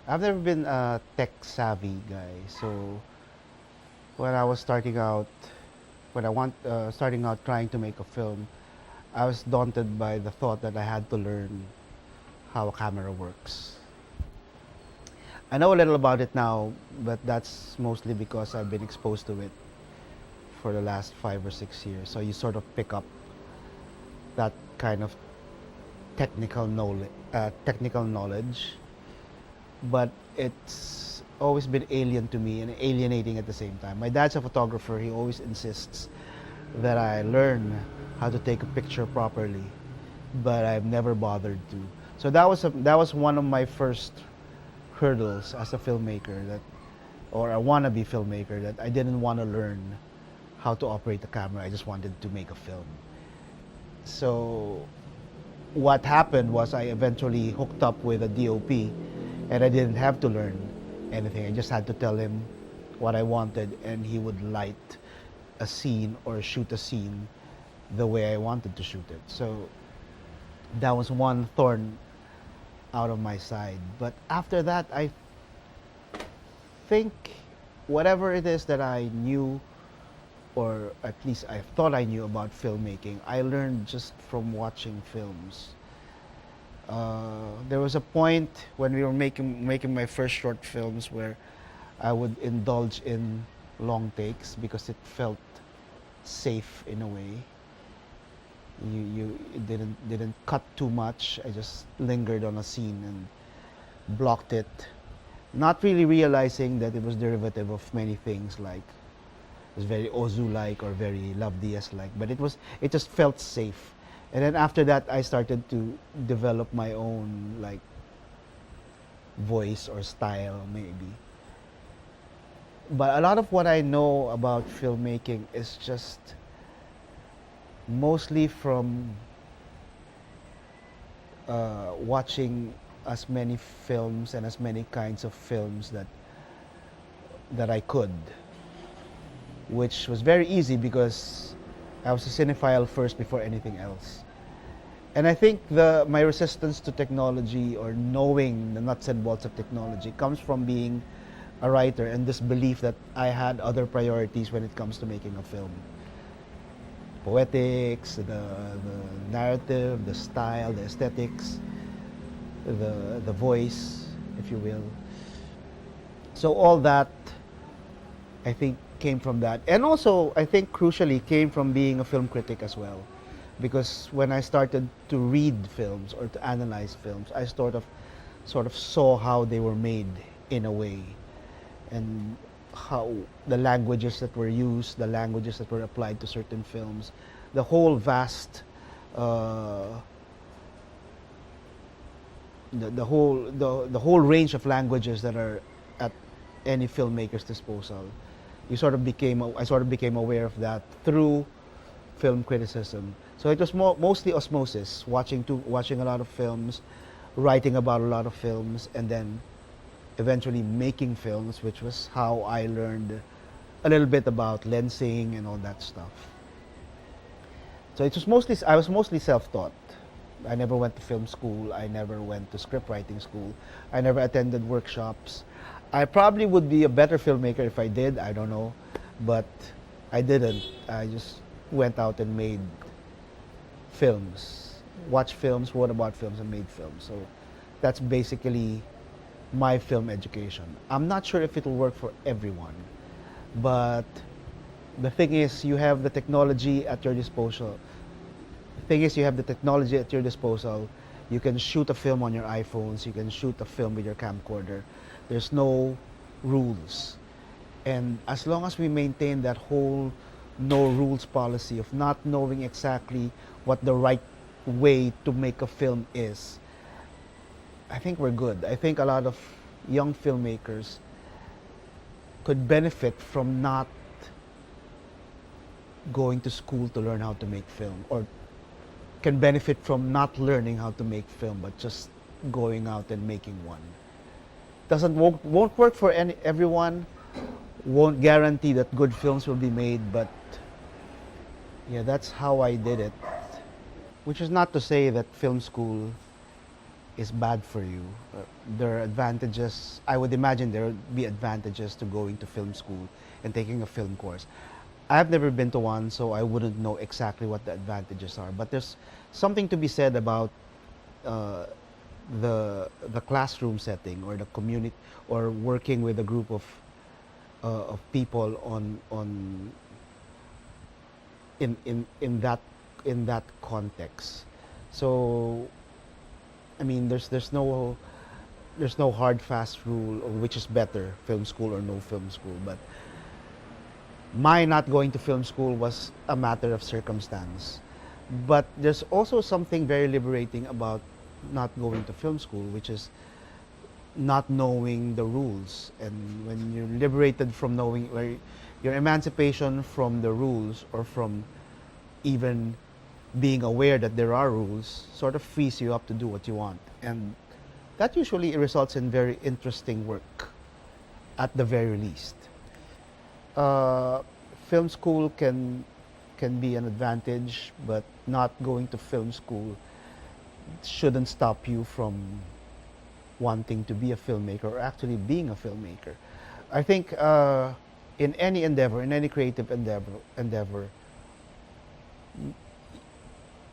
I've never been a tech savvy guy, so when I was starting out, starting out trying to make a film, I was daunted by the thought that I had to learn how a camera works. I know a little about it now, but that's mostly because I've been exposed to it for the last 5 or 6 years. So you sort of pick up that kind of technical knowledge, but it's always been alien to me and alienating at the same time. My dad's a photographer. He always insists that I learn how to take a picture properly, but I've never bothered to. So that was one of my first hurdles as a filmmaker, that or a wannabe filmmaker, that I didn't want to learn how to operate the camera. I just wanted to make a film. So what happened was I eventually hooked up with a DOP, and I didn't have to learn anything. I just had to tell him what I wanted, and he would light a scene or shoot a scene the way I wanted to shoot it. So that was one thorn out of my side. But after that, I think whatever it is that I knew, or at least I thought I knew about filmmaking, I learned just from watching films. There was a point when we were making my first short films where I would indulge in long takes because it felt safe in a way. It didn't cut too much. I just lingered on a scene and blocked it, not really realizing that it was derivative of many things, like it was very Ozu-like or very Love Diaz-like, but it just felt safe. And then after that, I started to develop my own like voice or style, maybe. But a lot of what I know about filmmaking is just mostly from watching as many films and as many kinds of films that I could, which was very easy because I was a cinephile first before anything else. And I think my resistance to technology, or knowing the nuts and bolts of technology, comes from being a writer and this belief that I had other priorities when it comes to making a film. Poetics, the narrative, the style, the aesthetics, the voice, if you will. So all that, I think, came from that. And also, I think crucially, came from being a film critic as well. Because when I started to read films or to analyze films, I sort of saw how they were made in a way, and how the languages that were used, the languages that were applied to certain films, the whole vast, the whole range of languages that are at any filmmaker's disposal. I sort of became aware of that through film criticism. So it was mostly osmosis, watching a lot of films, writing about a lot of films, and then eventually making films, which was how I learned a little bit about lensing and all that stuff. So I was mostly self-taught. I never went to film school. I never went to script writing school. I never attended workshops. I probably would be a better filmmaker if I did. I don't know, but I didn't. I just went out and made films, watched films, wrote about films, and made films. So that's basically my film education. I'm not sure if it'll work for everyone, but the thing is, you have the technology at your disposal. You can shoot a film on your iPhones. You can shoot a film with your camcorder. There's no rules. And as long as we maintain that whole no rules policy of not knowing exactly what the right way to make a film is, I think we're good. I think a lot of young filmmakers could benefit from not going to school to learn how to make film, or can benefit from not learning how to make film, but just going out and making one. Won't work for everyone. Won't guarantee that good films will be made, but Yeah, that's how I did it. Which is not to say that film school is bad for you. There are advantages. I would imagine there would be advantages to going to film school and taking a film course. I've never been to one, so I wouldn't know exactly what the advantages are. But there's something to be said about uh, the classroom setting or the community or working with a group of people on in that context. So I mean, there's no hard fast rule of which is better, film school or no film school. But my not going to film school was a matter of circumstance. But there's also something very liberating about not going to film school, which is not knowing the rules. And when you're liberated from knowing, like, your emancipation from the rules or from even being aware that there are rules sort of frees you up to do what you want. And that usually results in very interesting work at the very least. Uh, Film school can be an advantage, but not going to film school shouldn't stop you from wanting to be a filmmaker or actually being a filmmaker. I think in any endeavor, in any creative endeavor,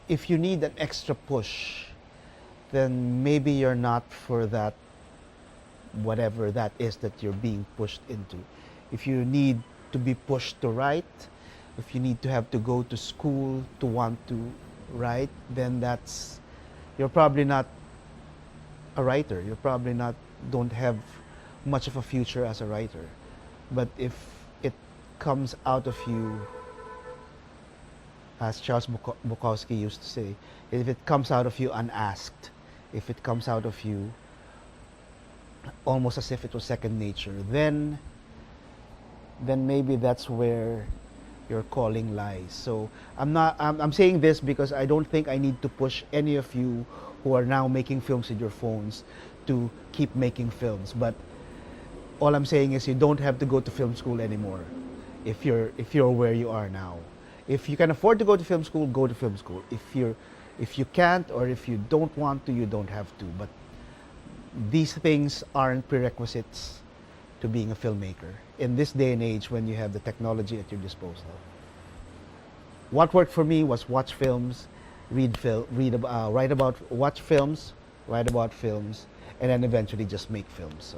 if you need an extra push, then maybe you're not for that, whatever that is that you're being pushed into. If you need to be pushed to write, if you need to have to go to school to want to write, then that's, you're probably not a writer. You're probably not, don't have much of a future as a writer. But if it comes out of you, as Charles Bukowski used to say, if it comes out of you unasked, if it comes out of you almost as if it was second nature, then maybe that's where your calling lies. So I'm saying this because I don't think I need to push any of you who are now making films with your phones to keep making films. But all I'm saying is you don't have to go to film school anymore if you're where you are now. If you can afford to go to film school, go to film school. If you can't or if you don't want to, you don't have to. But these things aren't prerequisites to being a filmmaker in this day and age when you have the technology at your disposal. What worked for me was watch films, watch films, write about films, and then eventually just make films. So